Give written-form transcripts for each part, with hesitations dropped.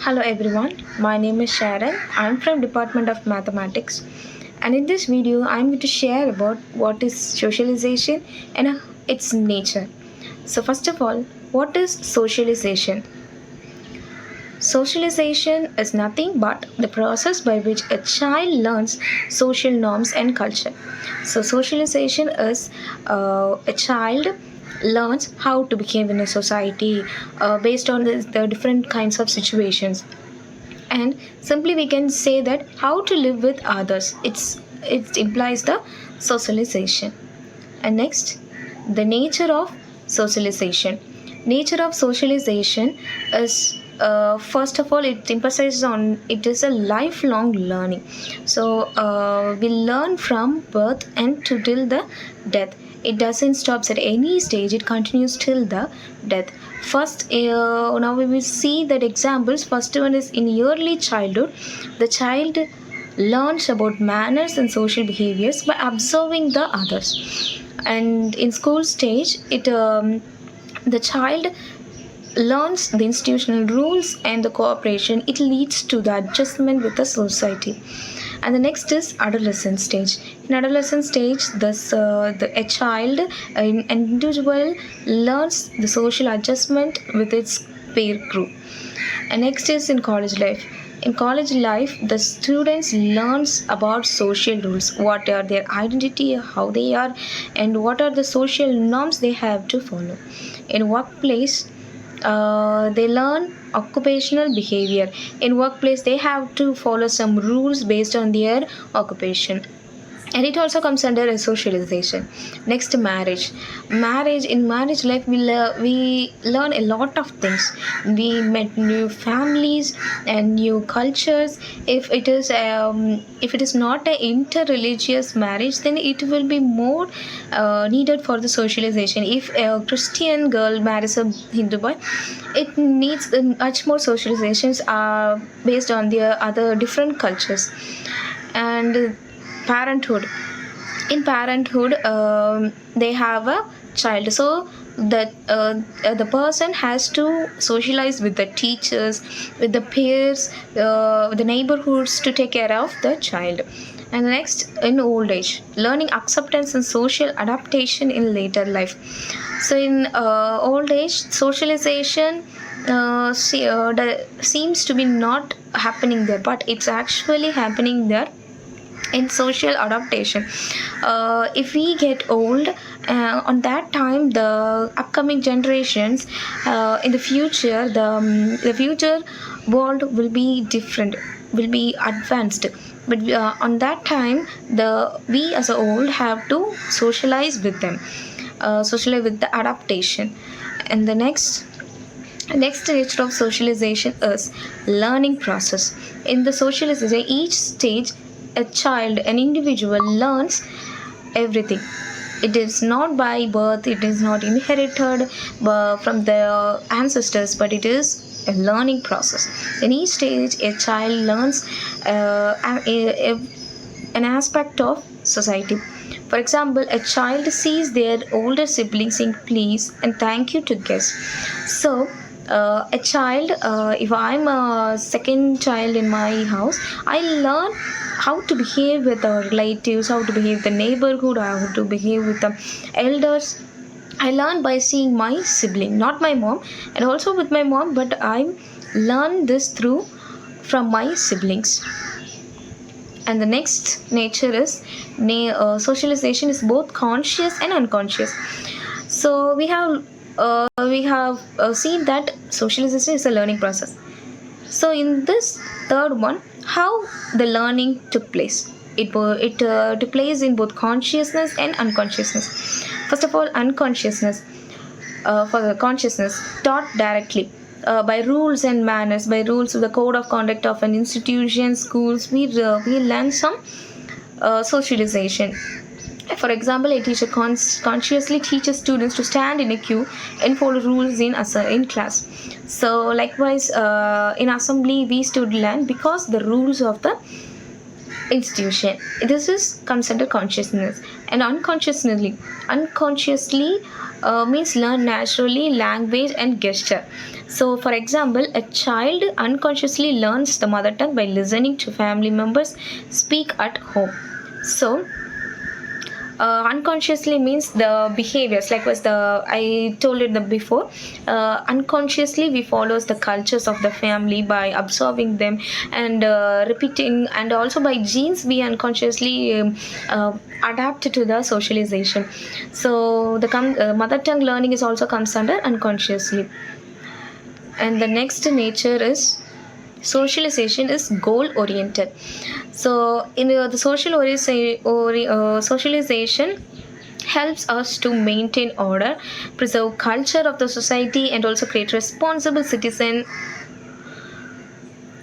Hello everyone, my name is Sharon. I'm from Department of Mathematics, and in this video I'm going to share about what is socialization and its nature. So first of all, what is socialization? Socialization is nothing but the process by which a child learns social norms and culture. So socialization is a child learns how to behave in a society based on the different kinds of situations, and simply we can say that how to live with others. It implies the socialization. And next, the nature of socialization. Nature of socialization is, first of all, it emphasizes on it is a lifelong learning. So we learn from birth and to till the death. It doesn't stop at any stage, it continues till the death. First, now we will see that examples. First one is in early childhood, the child learns about manners and social behaviors by observing the others. And in school stage, it the child learns the institutional rules and the cooperation. It leads to the adjustment with the society. And the next is adolescent stage. In adolescent stage, a child, an individual, learns the social adjustment with its peer group. And next is in college life. In college life, the students learns about social rules, what are their identity, how they are, and what are the social norms they have to follow. In workplace, they learn occupational behavior. In workplace, they have to follow some rules based on their occupation, and it also comes under a socialization. Next, marriage. In marriage life, we learn a lot of things. We met new families and new cultures. If it is not an interreligious marriage, then it will be more needed for the socialization. If a Christian girl marries a Hindu boy, it needs much more socializations based on the other different cultures. And parenthood. In parenthood, they have a child, so that the person has to socialize with the teachers, with the peers, with the neighborhoods to take care of the child. And next, in old age, learning acceptance and social adaptation in later life. So in old age, socialization seems to be not happening there, but it's actually happening there in social adaptation. If we get old, on that time the upcoming generations, in the future, the future world will be different, will be advanced. But on that time, we as a old have to socialize with them, socialize with the adaptation. And the next stage of socialization is learning process. In the socialization, each stage, a child, an individual learns everything. It is not by birth, it is not inherited from the ancestors, but it is a learning process. In each stage, a child learns an aspect of society. For example, a child sees their older siblings saying please and thank you to guests. So a child, if I'm a second child in my house, I learn how to behave with our relatives, how to behave with the neighborhood, how to behave with the elders. I learn by seeing my sibling, not my mom, and also with my mom, but I learn this through from my siblings. And the next nature is socialization is both conscious and unconscious. So we have seen that socialization is a learning process. So in this third one, how the learning took place. It took place in both consciousness and unconsciousness. First of all, unconsciousness. For the consciousness, taught directly by rules and manners, by rules of the code of conduct of an institution, schools. We learn some socialization. For example, a teacher consciously teaches students to stand in a queue and follow rules in class. So likewise, in assembly, we should learn because the rules of the institution. This is comes under consciousness. And unconsciously means learn naturally language and gesture. So, for example, a child unconsciously learns the mother tongue by listening to family members speak at home. So, unconsciously means the behaviors, like was the I told it the before. Unconsciously we follows the cultures of the family by observing them and repeating, and also by genes we unconsciously adapt to the socialization. So the mother tongue learning is also comes under unconsciously. And the next nature is socialization is goal oriented. So in the socialization helps us to maintain order, preserve culture of the society, and also create responsible citizen,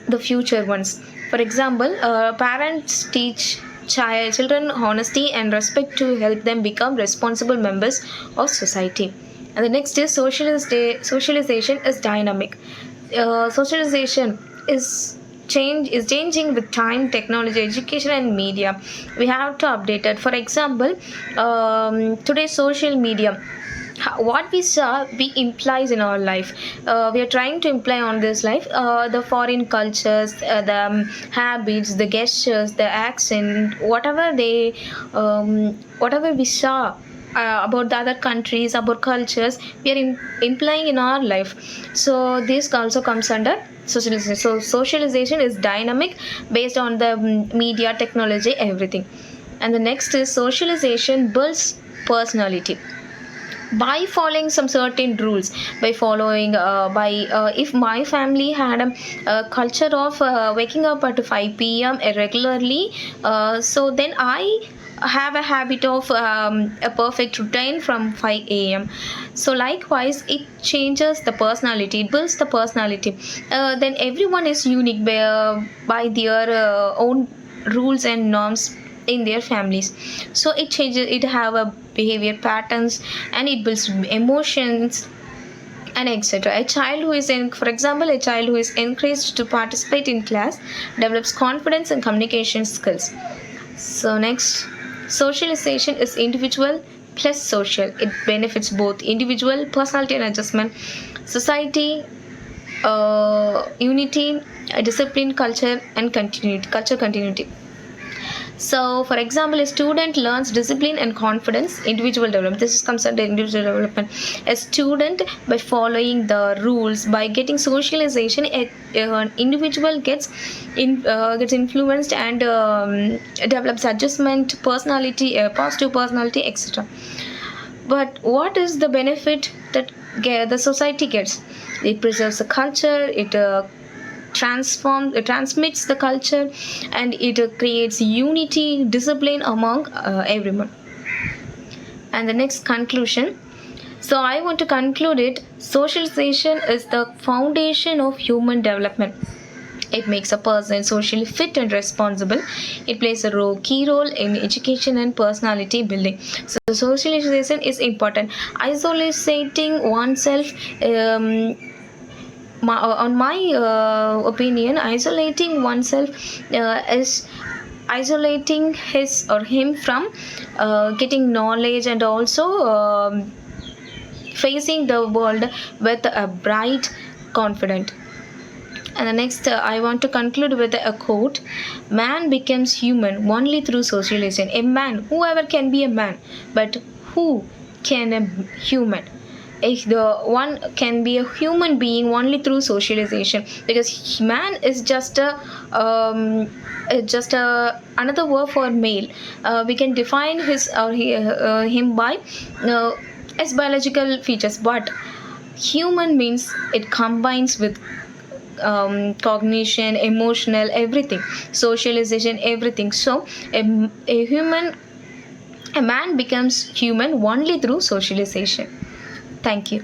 the future ones. For example, parents teach children honesty and respect to help them become responsible members of society. And the next is socialization is dynamic. Socialization is changing with time, technology, education, and media. We have to update it. For example, today's social media, what we saw we implies in our life. We are trying to imply on this life the foreign cultures, the habits, the gestures, the accent, whatever we saw about the other countries, about cultures, we are implying in our life. So this also comes under socialization. So socialization is dynamic based on the media, technology, everything. And the next is socialization builds personality by following some certain rules. By following by If my family had a culture of waking up at 5 p.m. regularly, so then I have a habit of a perfect routine from 5 a.m. So likewise it changes the personality, it builds the personality. Then everyone is unique by their own rules and norms in their families. So it changes, it have a behavior patterns, and it builds emotions and etc. A child who is in, for example, a child who is encouraged to participate in class develops confidence and communication skills. So next, socialization is individual plus social. It benefits both individual personality and adjustment, society, unity, discipline, culture, and continuity. So, for example, a student learns discipline and confidence, individual development. This comes under individual development. A student, by following the rules, by getting socialization, an individual gets influenced and develops adjustment, personality, positive personality, etc. But what is the benefit that the society gets? It preserves the culture. It transmits the culture, and it creates unity, discipline among everyone. And the next conclusion, so I want to conclude it. Socialization is the foundation of human development. It makes a person socially fit and responsible. It plays a key role in education and personality building. So socialization is important. Isolating oneself, on my opinion, isolating oneself is isolating his or him from getting knowledge, and also facing the world with a bright confident. And the next, I want to conclude with a quote: man becomes human only through socialization. A man, whoever can be a man, but who can a human? If the one can be a human being only through socialization, because man is just a another word for male. We can define his or him by as biological features, but human means it combines with cognition, emotional, everything, socialization, everything. So a man becomes human only through socialization. Thank you.